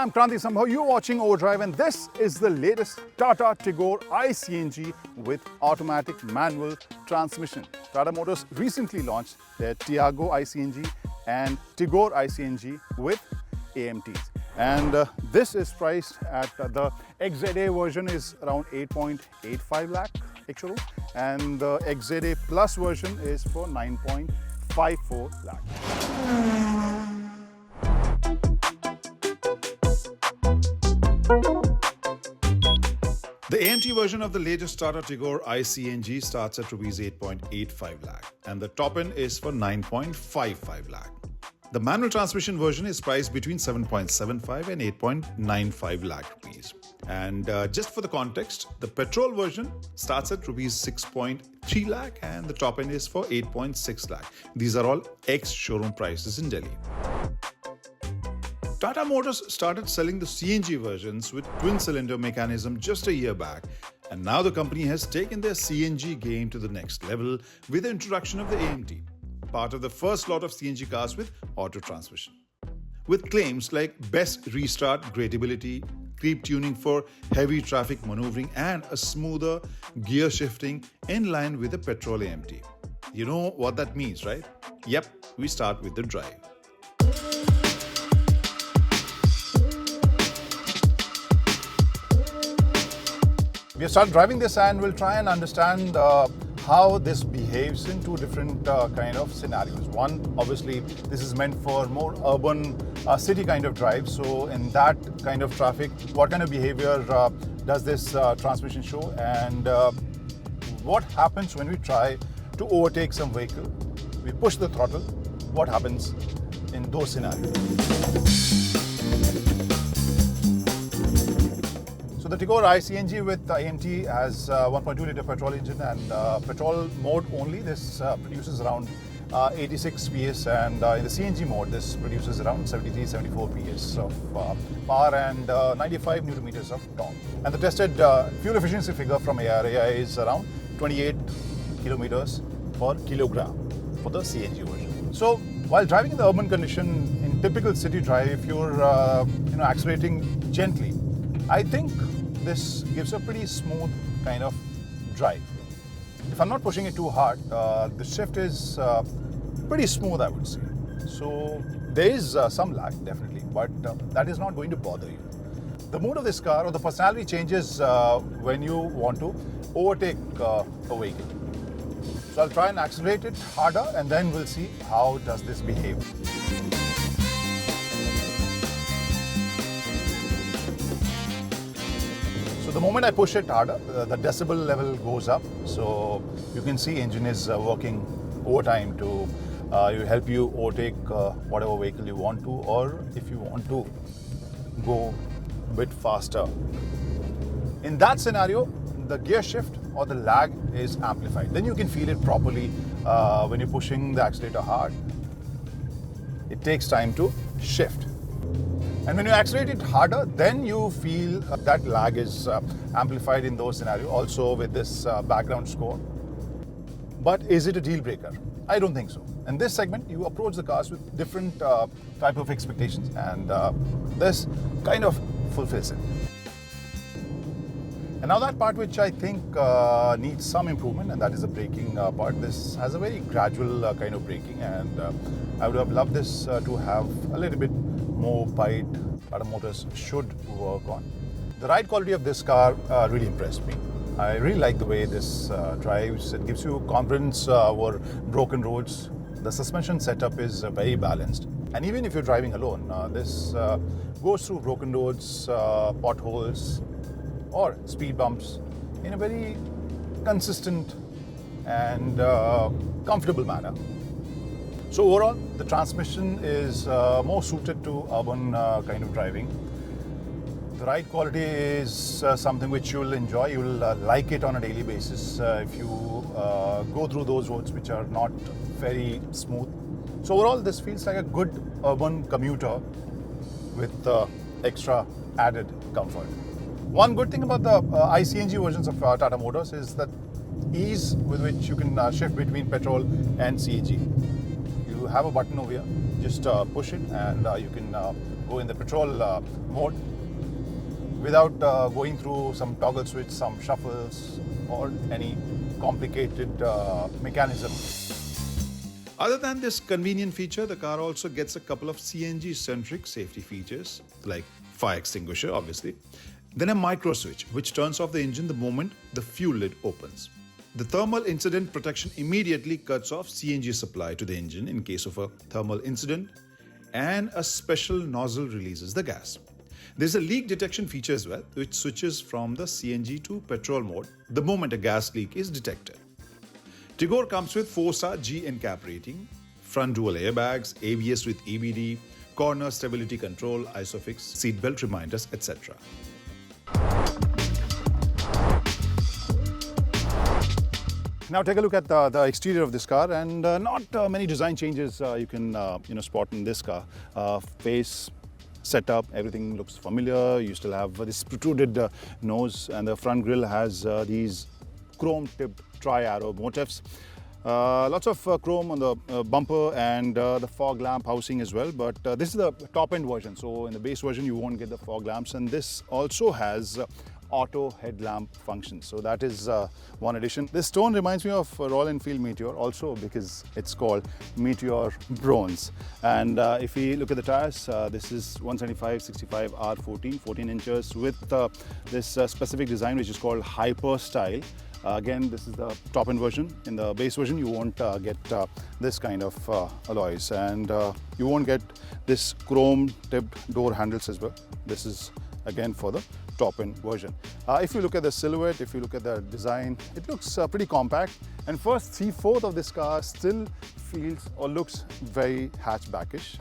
I'm Kranti Sambhav. You're watching Overdrive, and this is the latest Tata Tigor iCNG with automatic manual transmission. Tata Motors recently launched their Tiago iCNG and Tigor iCNG with AMTs. And this is priced at the XZA version is around 8.85 lakh ex-showroom, and the XZA Plus version is for 9.54 lakh. The AMT version of the latest Tata Tigor iCNG starts at Rs 8.85 lakh and the top end is for 9.55 lakh. The manual transmission version is priced between 7.75 and 8.95 lakh rupees. And just for the context, the petrol version starts at Rs 6.3 lakh and the top end is for 8.6 lakh. These are all ex-showroom prices in Delhi. Tata Motors started selling the CNG versions with twin-cylinder mechanism just a year back, and now the company has taken their CNG game to the next level with the introduction of the AMT, part of the first lot of CNG cars with auto transmission. With claims like best restart gradability, creep tuning for heavy traffic maneuvering, and a smoother gear shifting in line with the petrol AMT. You know what that means, right? Yep, we start with the drive. We have started driving this and we'll try and understand how this behaves in two different kind of scenarios. One, obviously, this is meant for more urban city kind of drive. So in that kind of traffic, what kind of behavior does this transmission show? And what happens when we try to overtake some vehicle? We push the throttle. What happens in those scenarios? The Tigor iCNG with AMT has 1.2 litre petrol engine and petrol mode only. This produces around 86 PS, and in the CNG mode this produces around 73-74 PS of power and 95 Newton meters of torque. And the tested fuel efficiency figure from ARAI is around 28 kilometers per kilogram for the CNG version. So while driving in the urban condition, in typical city drive, if you're accelerating gently, I think this gives a pretty smooth kind of drive. If I'm not pushing it too hard, the shift is pretty smooth, I would say. So there is some lag, definitely, but that is not going to bother you. The mood of this car or the personality changes when you want to overtake a vehicle. So I'll try and accelerate it harder and then we'll see how does this behave. So the moment I push it harder, the decibel level goes up. So you can see engine is working overtime to help you overtake whatever vehicle you want to, or if you want to go a bit faster. In that scenario, the gear shift or the lag is amplified. Then you can feel it properly when you're pushing the accelerator hard. It takes time to shift. And when you accelerate it harder, then you feel that lag is amplified in those scenarios, also with this background score. But is it a deal breaker? I don't think so. In this segment, you approach the cars with different type of expectations, and this kind of fulfills it. And now that part which I think needs some improvement, and that is the braking part. This has a very gradual kind of braking, and I would have loved this to have a little bit more bite. Tata Motors should work on. The ride quality of this car really impressed me. I really like the way this drives. It gives you confidence over broken roads. The suspension setup is very balanced. And even if you're driving alone, this goes through broken roads, potholes, or speed bumps in a very consistent and comfortable manner. So overall, the transmission is more suited to urban kind of driving. The ride quality is something which you will enjoy. You will like it on a daily basis if you go through those roads which are not very smooth. So overall, this feels like a good urban commuter with extra added comfort. One good thing about the iCNG versions of Tata Motors is that ease with which you can shift between petrol and CNG. You have a button over here. Just push it and you can go in the petrol mode without going through some toggle switch, some shuffles or any complicated mechanism. Other than this convenient feature, the car also gets a couple of CNG-centric safety features like fire extinguisher, obviously, then a micro switch which turns off the engine the moment the fuel lid opens. The thermal incident protection immediately cuts off CNG supply to the engine in case of a thermal incident, and a special nozzle releases the gas. There's a leak detection feature as well, which switches from the CNG to petrol mode the moment a gas leak is detected. Tigor comes with 4-star GNCAP rating, front dual airbags, ABS with EBD, corner stability control, ISOFIX, seatbelt reminders, etc. Now take a look at the exterior of this car, and not many design changes you can spot in this car. Face setup, everything looks familiar. You still have this protruded nose, and the front grille has these chrome-tipped tri-arrow motifs. Lots of chrome on the bumper and the fog lamp housing as well, but this is the top-end version. So in the base version you won't get the fog lamps, and this also has auto headlamp function. So that is one addition. This tone reminds me of Royal Enfield Meteor also because it's called Meteor Bronze. And if we look at the tires, this is 175/65 R14, 14 inches with this specific design which is called Hyper Style. Again, this is the top-end version. In the base version, you won't get this kind of alloys, and you won't get this chrome-tipped door handles as well. This is again for the top-end version. If you look at the silhouette, if you look at the design, it looks pretty compact. And first 3/4 of this car still feels or looks very hatchbackish.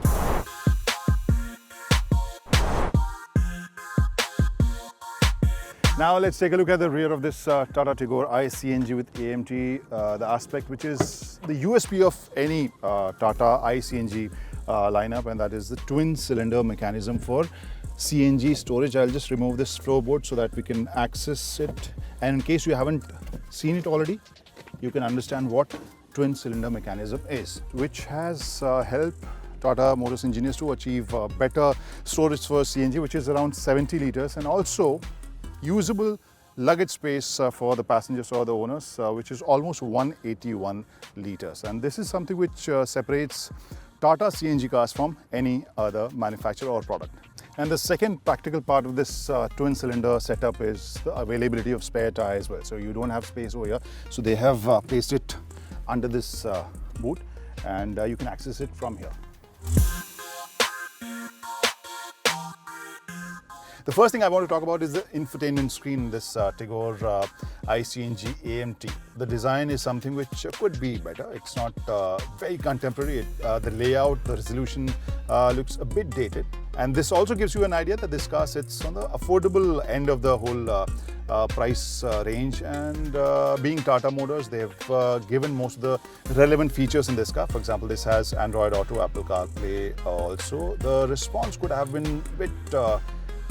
Now let's take a look at the rear of this Tata Tigor iCNG with AMT, the aspect which is the USP of any Tata iCNG lineup, and that is the twin cylinder mechanism for CNG storage. I'll just remove this floorboard so that we can access it, and in case you haven't seen it already, you can understand what twin cylinder mechanism is, which has helped Tata Motors engineers to achieve better storage for CNG, which is around 70 liters, and also usable luggage space for the passengers or the owners, which is almost 181 liters. And this is something which separates Tata CNG cars from any other manufacturer or product. And the second practical part of this twin cylinder setup is the availability of spare tires as well. So you don't have space over here. So they have placed it under this boot, and you can access it from here. The first thing I want to talk about is the infotainment screen in this Tigor iCNG AMT. The design is something which could be better. It's not very contemporary. The layout, the resolution looks a bit dated. And this also gives you an idea that this car sits on the affordable end of the whole price range. And being Tata Motors, they've given most of the relevant features in this car. For example, this has Android Auto, Apple CarPlay also. The response could have been a bit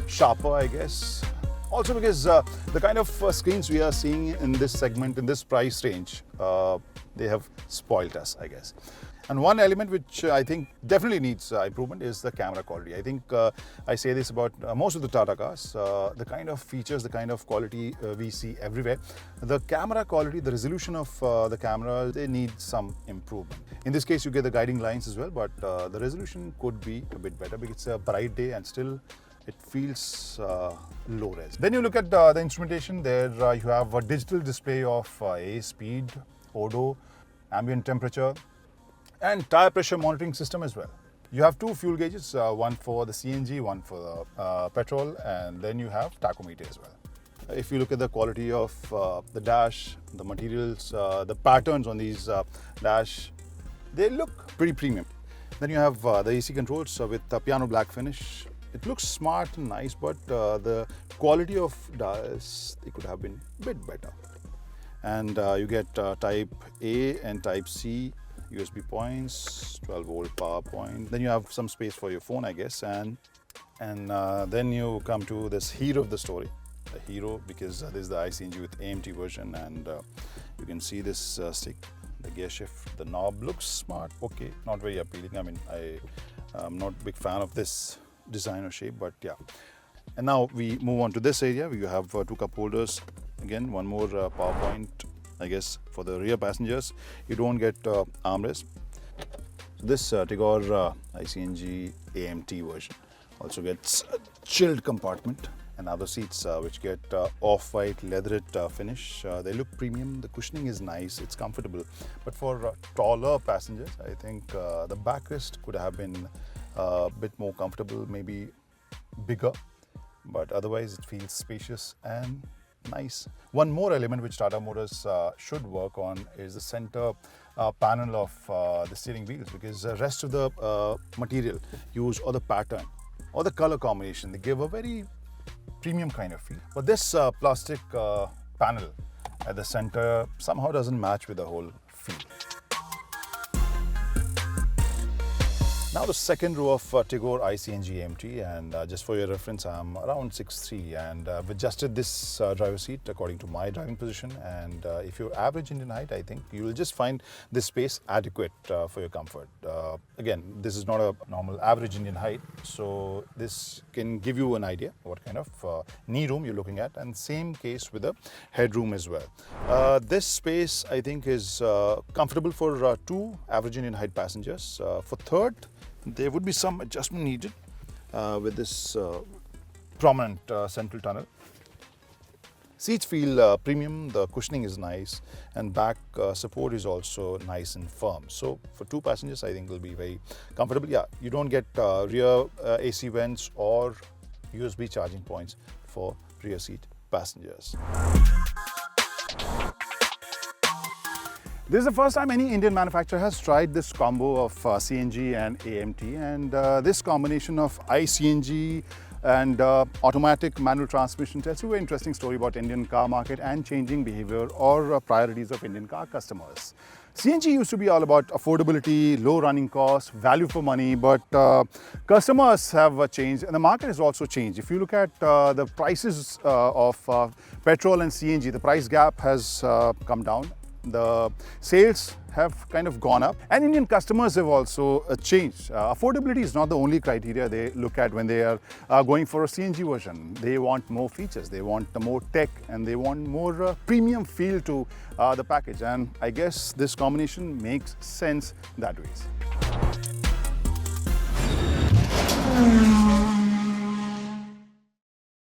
sharper, I guess. Also because the kind of screens we are seeing in this segment, in this price range, they have spoiled us, I guess. And one element which I think definitely needs improvement is the camera quality. I think I say this about most of the Tata cars, the kind of features, the kind of quality we see everywhere. The camera quality, the resolution of the camera, they need some improvement. In this case, you get the guiding lines as well, but the resolution could be a bit better because it's a bright day and still it feels low res. Then you look at the instrumentation. There you have a digital display of speed, odo, ambient temperature, and tire pressure monitoring system as well. You have two fuel gauges, one for the CNG, one for the petrol, and then you have tachometer as well. If you look at the quality of the dash, the materials, the patterns on these dash, they look pretty premium. Then you have the AC controls with the piano black finish. It looks smart and nice, but the quality of dials, they could have been a bit better. And you get type A and type C USB points, 12-volt power point. Then you have some space for your phone, I guess. And then you come to this hero of the story. The hero, because this is the iCNG with AMT version, and you can see this stick. the gear shift, the knob looks smart, okay, not very appealing. I mean, I'm not a big fan of this design or shape, but yeah. And now we move on to this area. We have 2 cup holders. Again, one more power point, I guess, for the rear passengers. You don't get armrest. This Tigor iCNG AMT version also gets a chilled compartment and other seats which get off-white leatherette finish. They look premium, the cushioning is nice, it's comfortable. But for taller passengers, I think the backrest could have been a bit more comfortable, maybe bigger. But otherwise it feels spacious and nice. One more element which Tata Motors should work on is the center panel of the steering wheels, because the rest of the material used or the pattern or the color combination, they give a very premium kind of feel. But this plastic panel at the center somehow doesn't match with the whole feel. Now the second row of Tigor iCNG AMT, and just for your reference, I'm around 6'3", and I've adjusted this driver seat according to my driving position. And if you're average Indian height, I think you will just find this space adequate for your comfort. Again, this is not a normal average Indian height, so this can give you an idea what kind of knee room you're looking at, and same case with the headroom as well. This space, I think, is comfortable for 2 average Indian height passengers. For third, there would be some adjustment needed with this prominent central tunnel. Seats feel premium, the cushioning is nice, and back support is also nice and firm. So for 2 passengers, I think it will be very comfortable. Yeah, you don't get rear AC vents or USB charging points for rear seat passengers. This is the first time any Indian manufacturer has tried this combo of CNG and AMT, and this combination of iCNG and automatic manual transmission tells you an interesting story about Indian car market and changing behavior or priorities of Indian car customers. CNG used to be all about affordability, low running costs, value for money, but customers have changed and the market has also changed. If you look at the prices of petrol and CNG, the price gap has come down. The sales have kind of gone up, and Indian customers have also changed. Affordability is not the only criteria they look at when they are going for a CNG version. They want more features, they want more tech, and they want more premium feel to the package. And I guess this combination makes sense that way.